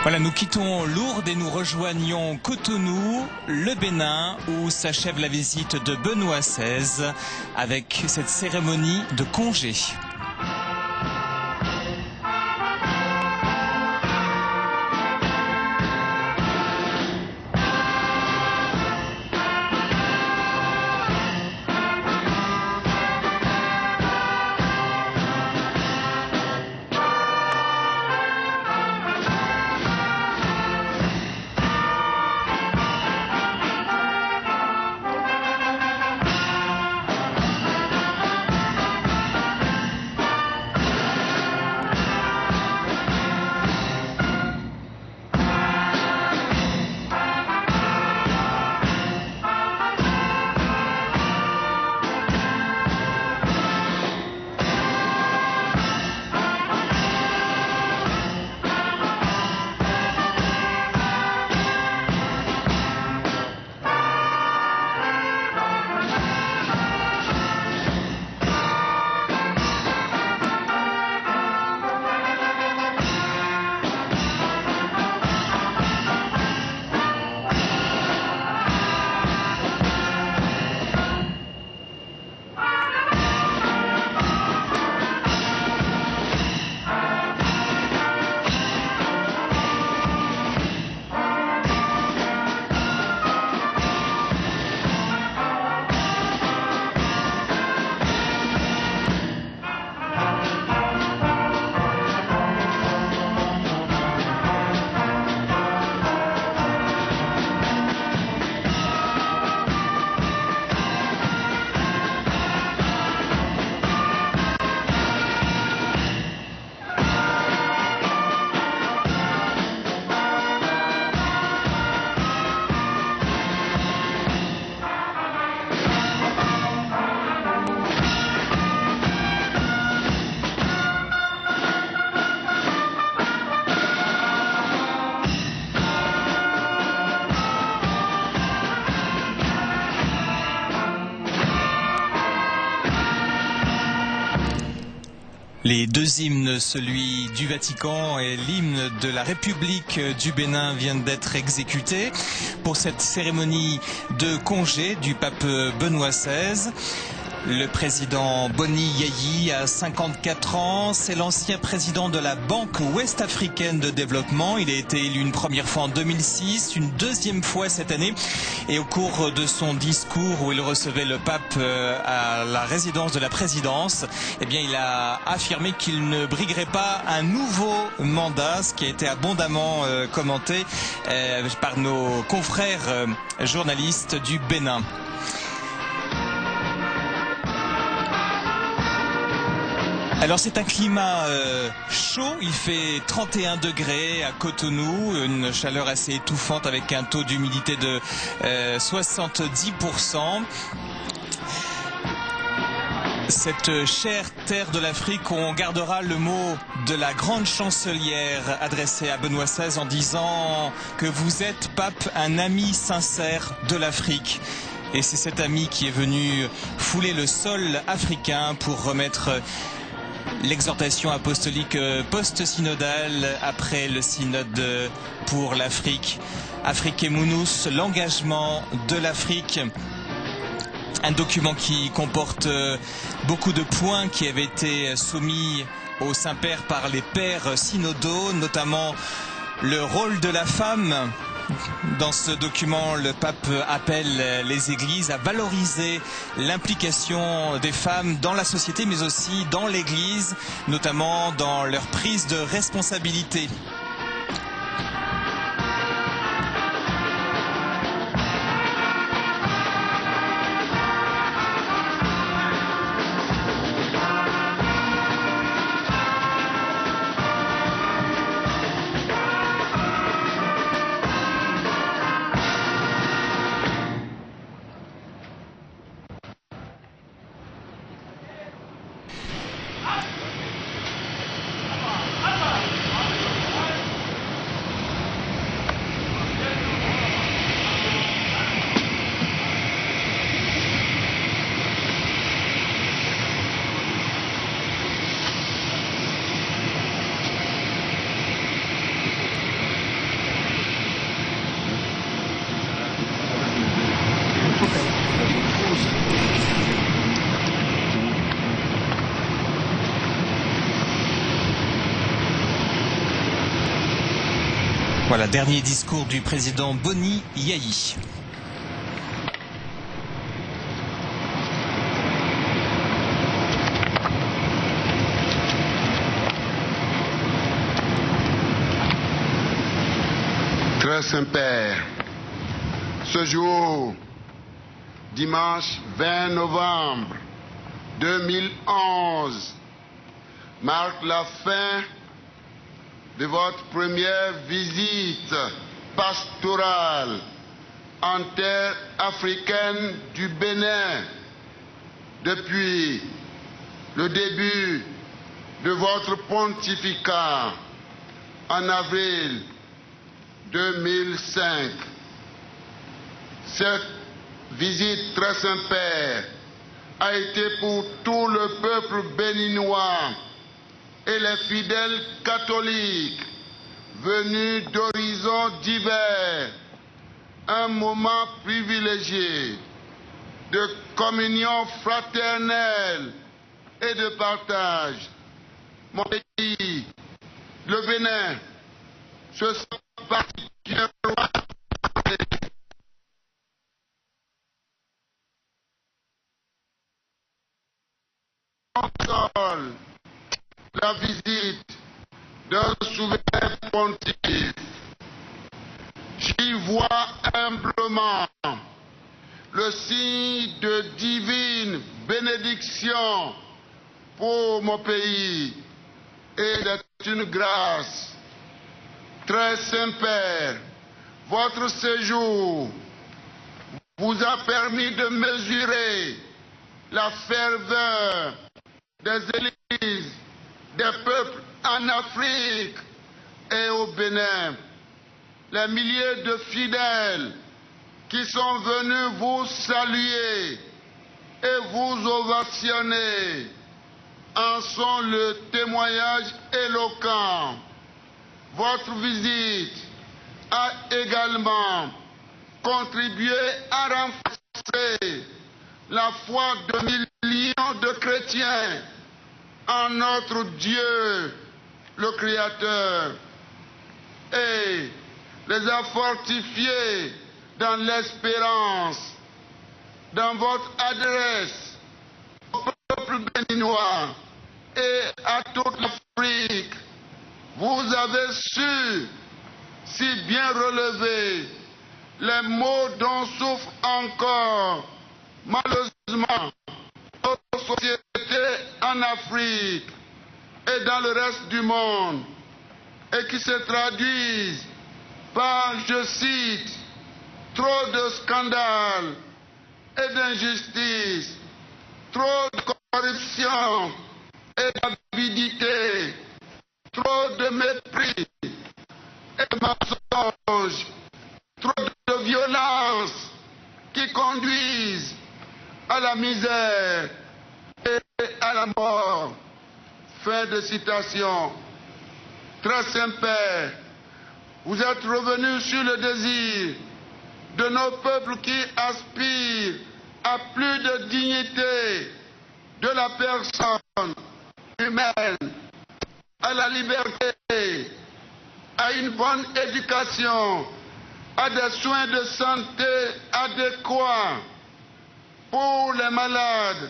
Voilà, nous quittons Lourdes et nous rejoignons Cotonou, le Bénin, où s'achève la visite de Benoît XVI avec cette cérémonie de congé. Les deux hymnes, celui du Vatican et l'hymne de la République du Bénin, viennent d'être exécutés pour cette cérémonie de congé du pape Benoît XVI. Le président Boni Yayi a 54 ans, c'est l'ancien président de la Banque ouest-africaine de développement. Il a été élu une première fois en 2006, une deuxième fois cette année. Et au cours de son discours où il recevait le pape à la résidence de la présidence, eh bien, il a affirmé qu'il ne briguerait pas un nouveau mandat, ce qui a été abondamment commenté par nos confrères journalistes du Bénin. Alors c'est un climat chaud, il fait 31 degrés à Cotonou, une chaleur assez étouffante avec un taux d'humidité de 70%. Cette chère terre de l'Afrique, on gardera le mot de la grande chancelière adressée à Benoît XVI en disant que vous êtes, pape, un ami sincère de l'Afrique. Et c'est cet ami qui est venu fouler le sol africain pour remettre l'exhortation apostolique post-synodale après le synode pour l'Afrique. Afrique Munus, l'engagement de l'Afrique. Un document qui comporte beaucoup de points qui avaient été soumis au Saint-Père par les pères synodaux, notamment le rôle de la femme. Dans ce document, le pape appelle les églises à valoriser l'implication des femmes dans la société, mais aussi dans l'église, notamment dans leur prise de responsabilité. Voilà, dernier discours du président Boni Yayi. Très Saint-Père, ce jour, dimanche 20 novembre 2011, marque la fin de votre première visite pastorale en terre africaine du Bénin depuis le début de votre pontificat en avril 2005. Cette visite, très Saint-Père, a été pour tout le peuple béninois et les fidèles catholiques venus d'horizons divers un moment privilégié de communion fraternelle et de partage. Mon pays, le Bénin, se sent particulièrement la visite d'un souverain pontife. J'y vois humblement le signe de divine bénédiction pour mon pays et c'est une grâce. Très Saint-Père, votre séjour vous a permis de mesurer la ferveur des églises, des peuples en Afrique et au Bénin. Les milliers de fidèles qui sont venus vous saluer et vous ovationner en sont le témoignage éloquent. Votre visite a également contribué à renforcer la foi de millions de chrétiens en notre Dieu, le Créateur, et les a fortifiés dans l'espérance. Dans votre adresse au peuple béninois et à toute l'Afrique, vous avez su si bien relever les maux dont souffrent encore malheureusement nos sociétés en Afrique et dans le reste du monde, et qui se traduisent par, je cite, trop de scandales et d'injustices, trop de corruption et d'avidité, trop de mépris et de mensonges, trop de violence qui conduisent à la misère et à la mort. Fin de citation. Très Saint-Père, vous êtes revenu sur le désir de nos peuples qui aspirent à plus de dignité de la personne humaine, à la liberté, à une bonne éducation, à des soins de santé adéquats pour les malades,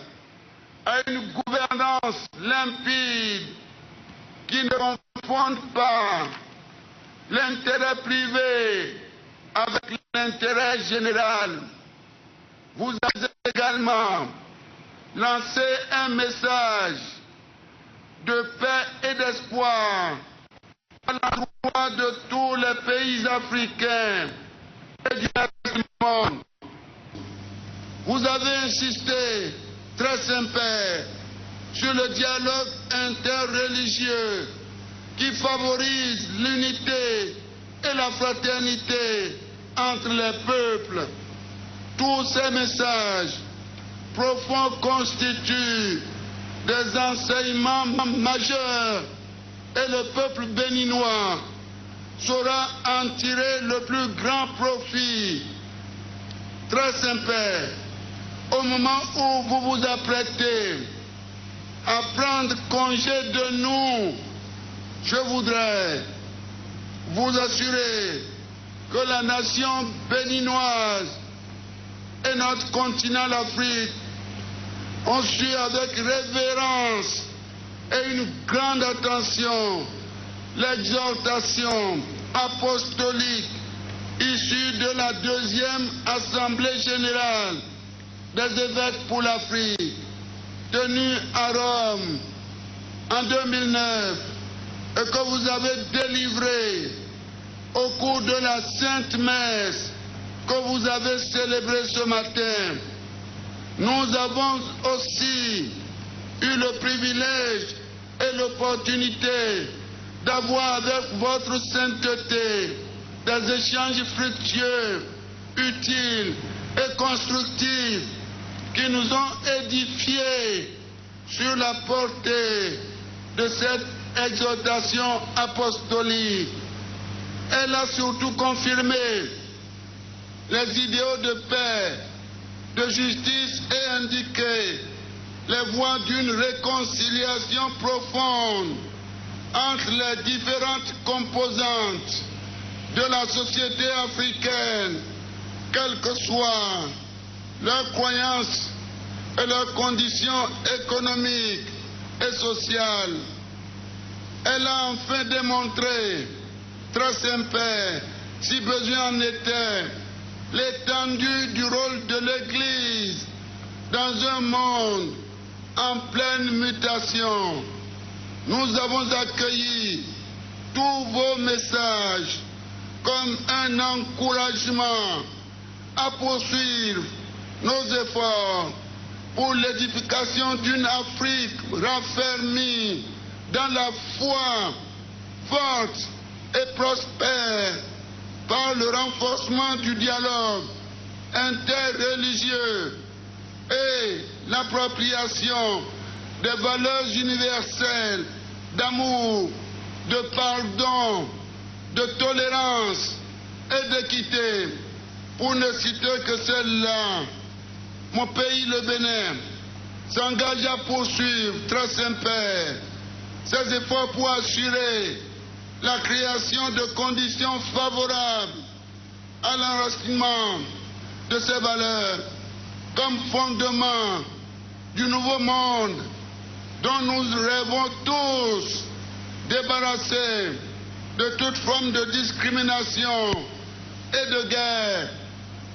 à une gouvernance limpide qui ne confonde pas l'intérêt privé avec l'intérêt général. Vous avez également lancé un message de paix et d'espoir à l'endroit de tous les pays africains et du reste du monde. Vous avez insisté, très Saint-Père, sur le dialogue interreligieux qui favorise l'unité et la fraternité entre les peuples. Tous ces messages profonds constituent des enseignements majeurs et le peuple béninois saura en tirer le plus grand profit. Très Saint-Père, au moment où vous vous apprêtez à prendre congé de nous, je voudrais, vous assurer que la nation béninoise et notre continent, l'Afrique, ont suivi avec révérence et une grande attention l'exhortation apostolique issue de la deuxième Assemblée générale des évêques pour l'Afrique, tenue à Rome en 2009, et que vous avez délivrée au cours de la Sainte Messe que vous avez célébrée ce matin. Nous avons aussi eu le privilège et l'opportunité d'avoir avec votre sainteté des échanges fructueux, utiles et constructifs qui nous ont édifiés sur la portée de cette exhortation apostolique. Elle a surtout confirmé les idéaux de paix, de justice et indiqué les voies d'une réconciliation profonde entre les différentes composantes de la société africaine, quelles que soient leurs croyances et leurs conditions économiques et sociales. Elle a enfin démontré, très Saint-Père, si besoin en était, l'étendue du rôle de l'Église dans un monde en pleine mutation. Nous avons accueilli tous vos messages comme un encouragement à poursuivre nos efforts pour l'édification d'une Afrique raffermie dans la foi forte et prospère par le renforcement du dialogue interreligieux et l'appropriation des valeurs universelles d'amour, de pardon, de tolérance et d'équité, pour ne citer que celle-là. Mon pays, le Bénin, s'engage à poursuivre, très Saint-Père, ses efforts pour assurer la création de conditions favorables à l'enracinement de ces valeurs comme fondement du nouveau monde dont nous rêvons tous, débarrassés de toute forme de discrimination et de guerre,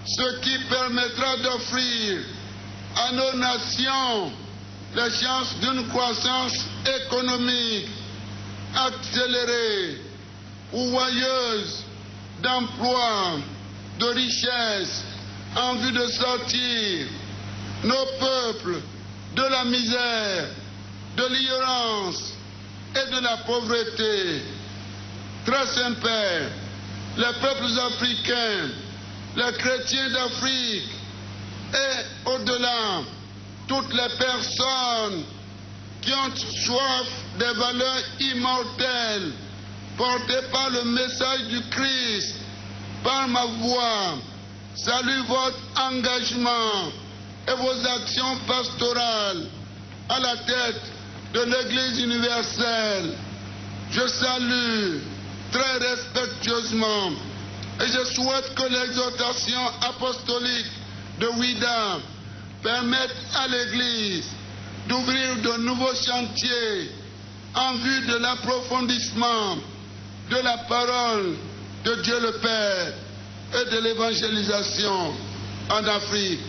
ce qui permettra d'offrir à nos nations les chances d'une croissance économique accélérée, ouailleuse d'emplois, de richesses, en vue de sortir nos peuples de la misère, de l'ignorance et de la pauvreté. Très Saint-Père, les peuples africains, les chrétiens d'Afrique et au-delà, toutes les personnes qui ont soif des valeurs immortelles portées par le message du Christ, par ma voix, salue votre engagement et vos actions pastorales à la tête de l'Église universelle. Je salue très respectueusement et je souhaite que l'exhortation apostolique de Ouidah permette à l'Église d'ouvrir de nouveaux chantiers en vue de l'approfondissement de la parole de Dieu le Père et de l'évangélisation en Afrique.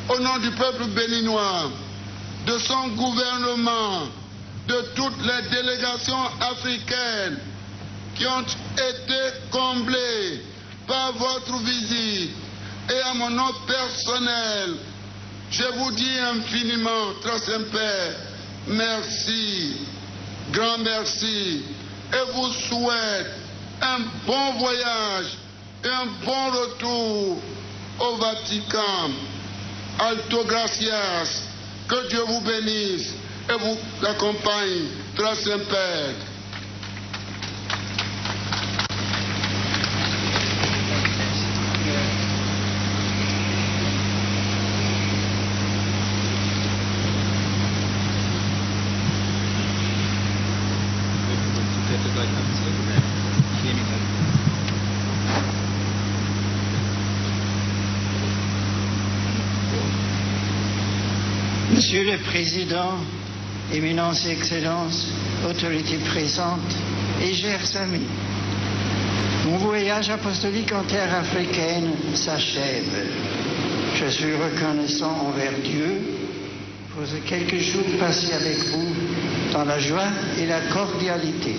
Au nom du peuple béninois, de son gouvernement, de toutes les délégations africaines qui ont été comblées par votre visite, et à mon nom personnel, je vous dis infiniment, très Saint-Père, merci, grand merci, et vous souhaite un bon voyage et un bon retour au Vatican. Alto gracias, que Dieu vous bénisse et vous accompagne, très Saint-Père. Gleich anzeigen. Monsieur le Président, Éminence et Excellence, autorités présentes et chers amis, mon voyage apostolique en terre africaine s'achève. Je suis reconnaissant envers Dieu pour ces quelques jours passés avec vous dans la joie et la cordialité.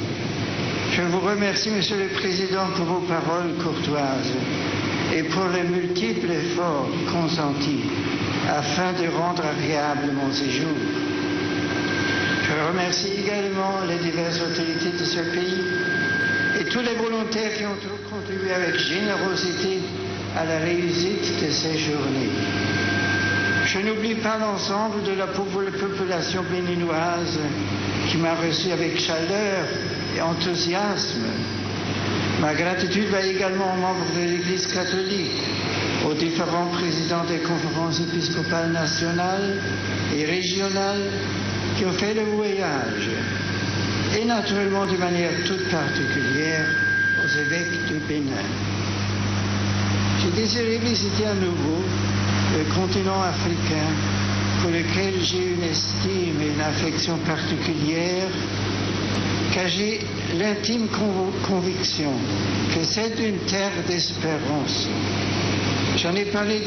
Je vous remercie, Monsieur le Président, pour vos paroles courtoises et pour les multiples efforts consentis afin de rendre agréable mon séjour. Je remercie également les diverses autorités de ce pays et tous les volontaires qui ont contribué avec générosité à la réussite de ces journées. Je n'oublie pas l'ensemble de la population béninoise qui m'a reçu avec chaleur et enthousiasme. Ma gratitude va également aux membres de l'Église catholique, aux différents présidents des conférences épiscopales nationales et régionales qui ont fait le voyage, et naturellement de manière toute particulière aux évêques de Bénin. J'ai désiré visiter à nouveau le continent africain pour lequel j'ai une estime et une affection particulière, car j'ai l'intime conviction que c'est une terre d'espérance. J'en ai parlé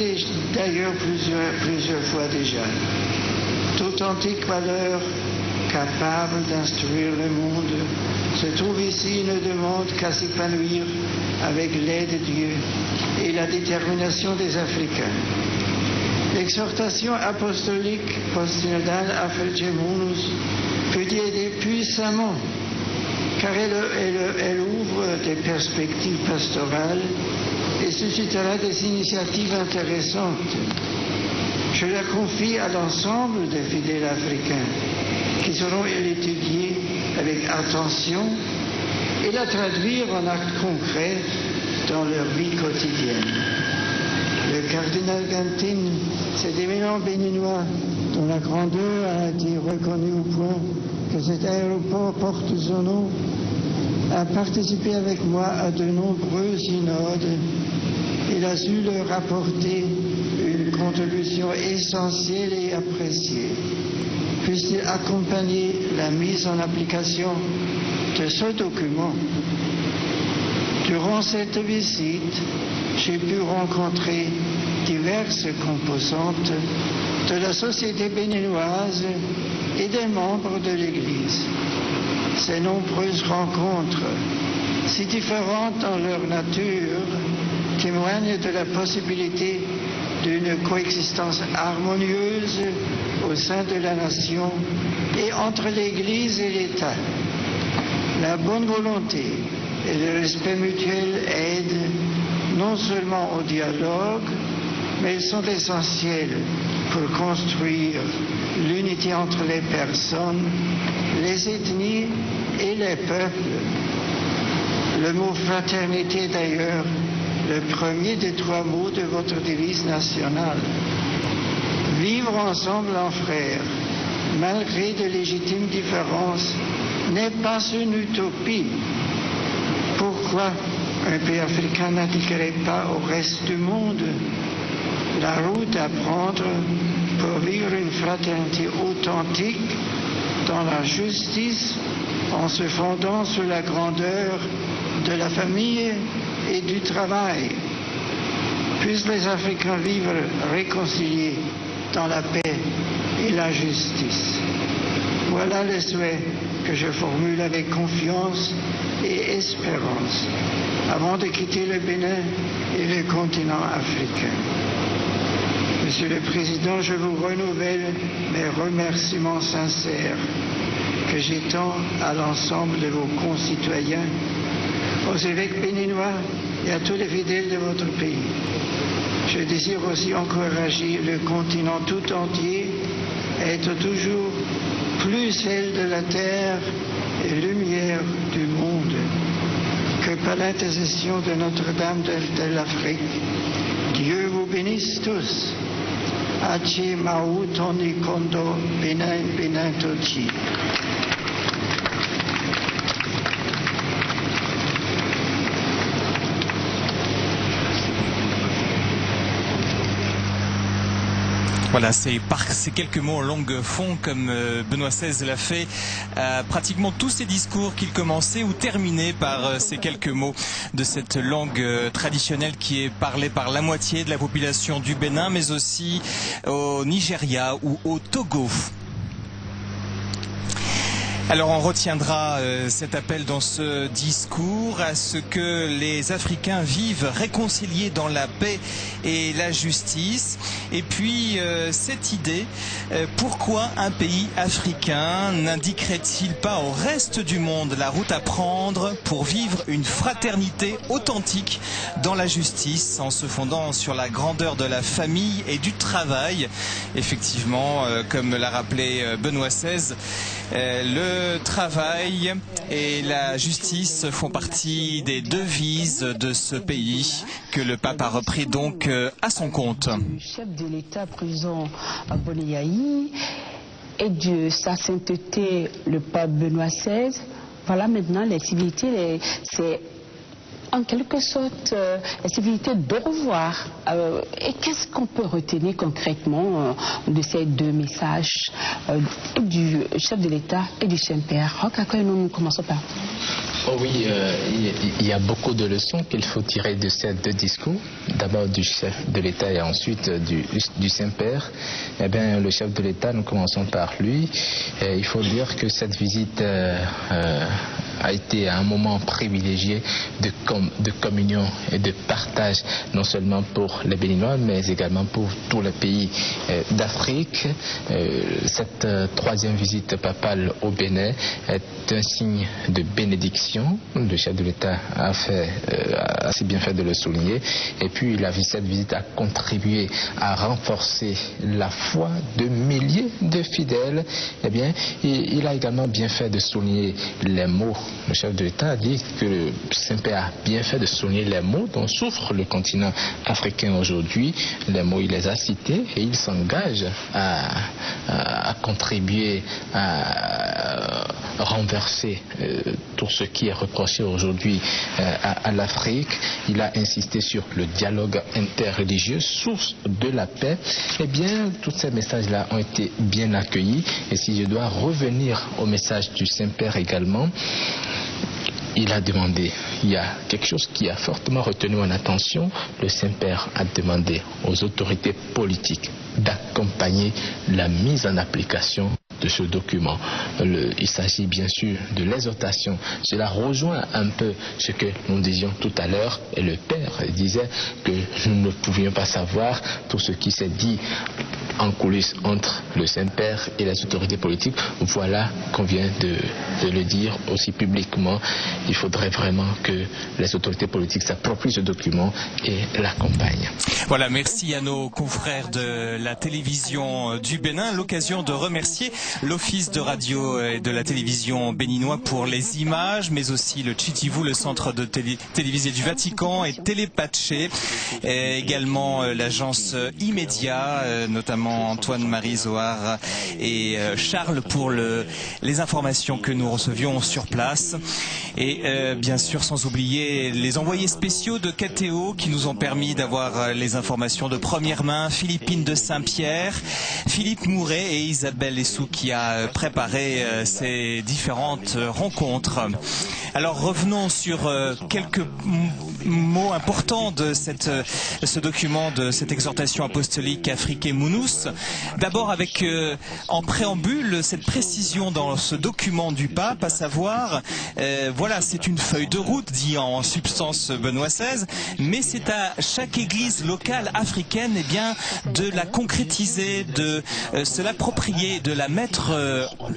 d'ailleurs plusieurs fois déjà. D'authentiques valeurs capables d'instruire le monde se trouvent ici et ne demandent qu'à s'épanouir avec l'aide de Dieu et la détermination des Africains. L'exhortation apostolique Postinodale Afrigemunus peut y aider puissamment, car elle ouvre des perspectives pastorales et suscitera des initiatives intéressantes. Je la confie à l'ensemble des fidèles africains qui sauront l'étudier avec attention et la traduire en actes concrets dans leur vie quotidienne. Le cardinal Gantin, cet éminent béninois dont la grandeur a été reconnue au point que cet aéroport porte son nom, a participé avec moi à de nombreux synodes. Il a su leur apporter une contribution essentielle et appréciée. Puisse-t-il accompagner la mise en application de ce document. Durant cette visite, j'ai pu rencontrer diverses composantes de la société béninoise et des membres de l'Église. Ces nombreuses rencontres, si différentes dans leur nature, témoignent de la possibilité d'une coexistence harmonieuse au sein de la nation et entre l'Église et l'État. La bonne volonté et le respect mutuel aident non seulement au dialogue, mais ils sont essentiels pour construire l'unité entre les personnes, les ethnies et les peuples. Le mot fraternité, d'ailleurs, le premier des 3 mots de votre devise nationale. Vivre ensemble en frères, malgré de légitimes différences, n'est pas une utopie. Pourquoi un pays africain n'indiquerait pas au reste du monde la route à prendre pour vivre une fraternité authentique dans la justice, en se fondant sur la grandeur de la famille et du travail? Puissent les Africains vivre réconciliés dans la paix et la justice. Voilà les souhaits que je formule avec confiance et espérance avant de quitter le Bénin et le continent africain. Monsieur le Président, je vous renouvelle mes remerciements sincères que j'étends à l'ensemble de vos concitoyens, aux évêques béninois et à tous les fidèles de votre pays. Je désire aussi encourager le continent tout entier à être toujours plus celle de la terre et lumière du monde. Que par l'intercession de Notre-Dame de l'Afrique, Dieu vous bénisse tous. Achi Mau Toni Kondo Benin Benin Tochi. Voilà, c'est par ces quelques mots en langue fond, comme Benoît XVI l'a fait, pratiquement tous ses discours qu'il commençait ou terminait par ces quelques mots de cette langue traditionnelle qui est parlée par la moitié de la population du Bénin, mais aussi au Nigeria ou au Togo. Alors on retiendra cet appel dans ce discours à ce que les Africains vivent réconciliés dans la paix et la justice. Et puis cette idée, pourquoi un pays africain n'indiquerait-il pas au reste du monde la route à prendre pour vivre une fraternité authentique dans la justice en se fondant sur la grandeur de la famille et du travail. Effectivement, comme l'a rappelé Benoît XVI, le travail et la justice font partie des devises de ce pays que le pape a repris donc à son compte. Le chef de l'État présent à Bonéaï et de sa sainteté le pape Benoît XVI, voilà maintenant les civilités, c'est en quelque sorte la civilité de revoir. Et qu'est-ce qu'on peut retenir concrètement de ces deux messages du chef de l'État et du Saint-Père? Nous commençons par... Oh oui, il y a beaucoup de leçons qu'il faut tirer de ces deux discours. D'abord du chef de l'État et ensuite du Saint-Père. Eh bien, le chef de l'État, nous commençons par lui. Et il faut dire que cette visite a été un moment privilégié de communion et de partage, non seulement pour les Béninois, mais également pour tous les pays d'Afrique. Cette troisième visite papale au Bénin est un signe de bénédiction. Le chef de l'État a assez bien fait de le souligner. Et puis, cette visite a contribué à renforcer la foi de milliers de fidèles. Eh bien, il a également bien fait de souligner les mots. Le chef de l'État a dit que le Saint-Père a bien fait de souligner les maux dont souffre le continent africain aujourd'hui. Les mots, il les a cités et il s'engage à contribuer à renverser tout ce qui est reproché aujourd'hui à l'Afrique. Il a insisté sur le dialogue interreligieux, source de la paix. Eh bien, tous ces messages-là ont été bien accueillis. Et si je dois revenir au message du Saint-Père également, il a demandé, il y a quelque chose qui a fortement retenu mon attention, le Saint-Père a demandé aux autorités politiques d'accompagner la mise en application de ce document. Il s'agit bien sûr de l'exhortation. Cela rejoint un peu ce que nous disions tout à l'heure, et le Père disait que nous ne pouvions pas savoir tout ce qui s'est dit en coulisses entre le Saint-Père et les autorités politiques. Voilà qu'on vient de le dire aussi publiquement. Il faudrait vraiment que les autorités politiques s'approprient ce document et l'accompagnent. Voilà, merci à nos confrères de la télévision du Bénin. L'occasion de remercier l'Office de radio et de la télévision béninois pour les images, mais aussi le Tchitivu, le centre de télévisé du Vatican, et Télépatché, et également l'agence Immédia, notamment Antoine-Marie Zohar et Charles pour les informations que nous recevions sur place. Et bien sûr, sans oublier les envoyés spéciaux de KTO qui nous ont permis d'avoir les informations de première main. Philippine de Saint-Pierre, Philippe Mouret et Isabelle Essou qui a préparé ces différentes rencontres. Alors revenons sur quelques mots importants de ce document, de cette exhortation apostolique Africae Munus. D'abord avec en préambule cette précision dans ce document du pape, à savoir voilà, c'est une feuille de route, dit en substance Benoît XVI, mais c'est à chaque église locale africaine eh bien, de la concrétiser, de se l'approprier, de la mettre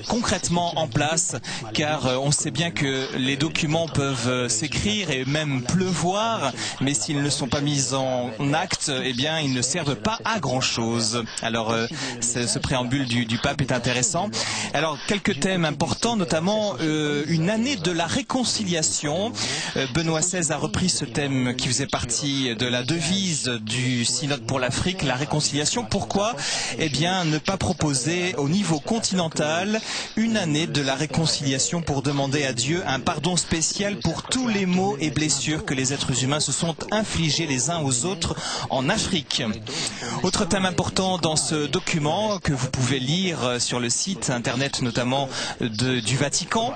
concrètement en place, car on sait bien que les documents peuvent s'écrire et même pleuvoir, mais s'ils ne sont pas mis en acte, eh bien, ils ne servent pas à grand-chose. Alors, ce préambule du pape est intéressant. Alors, quelques thèmes importants, notamment une année de la réconciliation. Benoît XVI a repris ce thème qui faisait partie de la devise du Synode pour l'Afrique, la réconciliation. Pourquoi? Eh bien, ne pas proposer au niveau continental une année de la réconciliation pour demander à Dieu un pardon spécial pour tous les maux et blessures que les êtres êtres humains se sont infligés les uns aux autres en Afrique. Autre thème important dans ce document que vous pouvez lire sur le site internet notamment du Vatican,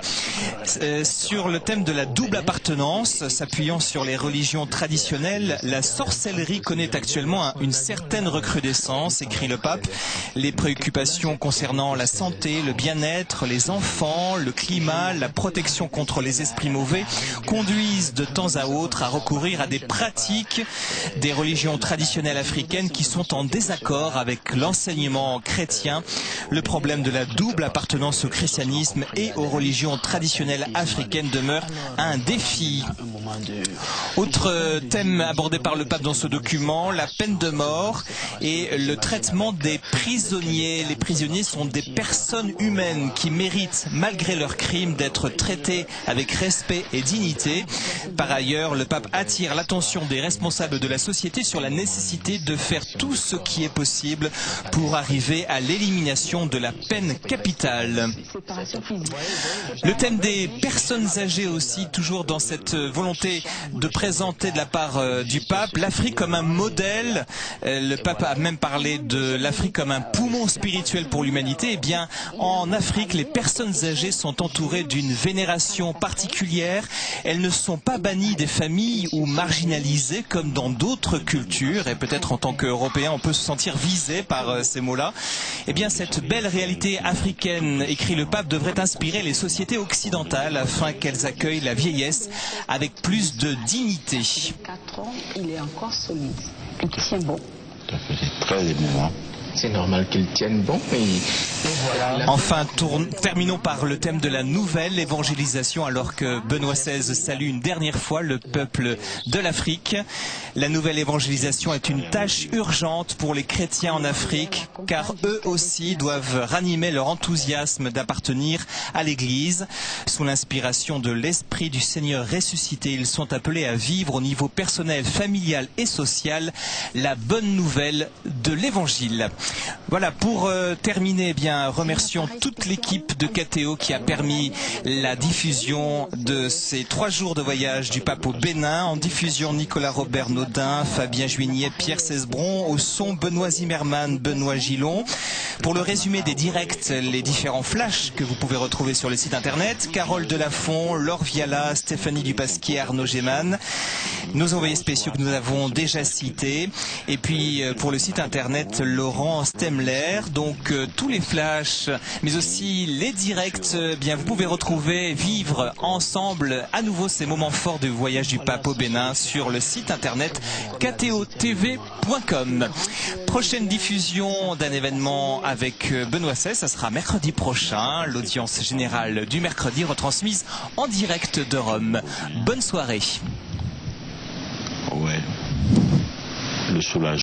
sur le thème de la double appartenance, s'appuyant sur les religions traditionnelles, la sorcellerie connaît actuellement une certaine recrudescence, écrit le pape. Les préoccupations concernant la santé, le bien-être, les enfants, le climat, la protection contre les esprits mauvais conduisent de temps à autre à recourir à des pratiques des religions traditionnelles africaines qui sont en désaccord avec l'enseignement chrétien. Le problème de la double appartenance au christianisme et aux religions traditionnelles africaines demeure un défi. Autre thème abordé par le pape dans ce document, la peine de mort et le traitement des prisonniers. Les prisonniers sont des personnes humaines qui méritent, malgré leurs crimes, d'être traitées avec respect et dignité. Par ailleurs, le pape attire l'attention des responsables de la société sur la nécessité de faire tout ce qui est possible pour arriver à l'élimination de la peine capitale. Le thème des personnes âgées aussi, toujours dans cette volonté de présenter de la part du pape l'Afrique comme un modèle. Le pape a même parlé de l'Afrique comme un poumon spirituel pour l'humanité. Eh bien, en Afrique, les personnes âgées sont entourées d'une vénération particulière. Elles ne sont pas bannies des familles ou marginalisées comme dans d'autres cultures. Et peut-être en tant qu'Européens, on peut se sentir visé par ces mots-là. Eh bien, cette belle réalité africaine, écrit le pape, devrait inspirer les sociétés occidentales afin qu'elles accueillent la vieillesse avec plus de dignité. 4 ans, il est encore solide. Il tient bon. C'est très émouvant. C'est normal qu'ils tiennent bon. Et voilà. Enfin, terminons par le thème de la nouvelle évangélisation, alors que Benoît XVI salue une dernière fois le peuple de l'Afrique. La nouvelle évangélisation est une tâche urgente pour les chrétiens en Afrique, car eux aussi doivent ranimer leur enthousiasme d'appartenir à l'Église. Sous l'inspiration de l'Esprit du Seigneur ressuscité, ils sont appelés à vivre au niveau personnel, familial et social la bonne nouvelle de l'Évangile. Voilà, pour terminer, eh bien, remercions toute l'équipe de KTO qui a permis la diffusion de ces 3 jours de voyage du pape au Bénin. En diffusion, Nicolas Robert Naudin, Fabien Juignet, Pierre Cesbron. Au son, Benoît Zimmermann, Benoît Gillon. Pour le résumé des directs, les différents flashs que vous pouvez retrouver sur le site internet, Carole Delafont, Laure Viala, Stéphanie Dupasquier, Arnaud Géman, nos envoyés spéciaux que nous avons déjà cités. Et puis, pour le site internet, Laurent Stemler. Donc tous les flashs, mais aussi les directs, bien vous pouvez retrouver, vivre ensemble à nouveau ces moments forts du voyage du pape au Bénin sur le site internet ktotv.com. Prochaine diffusion d'un événement avec Benoît XVI, ça sera mercredi prochain, l'audience générale du mercredi retransmise en direct de Rome. Bonne soirée. Ouais. Le soulagement.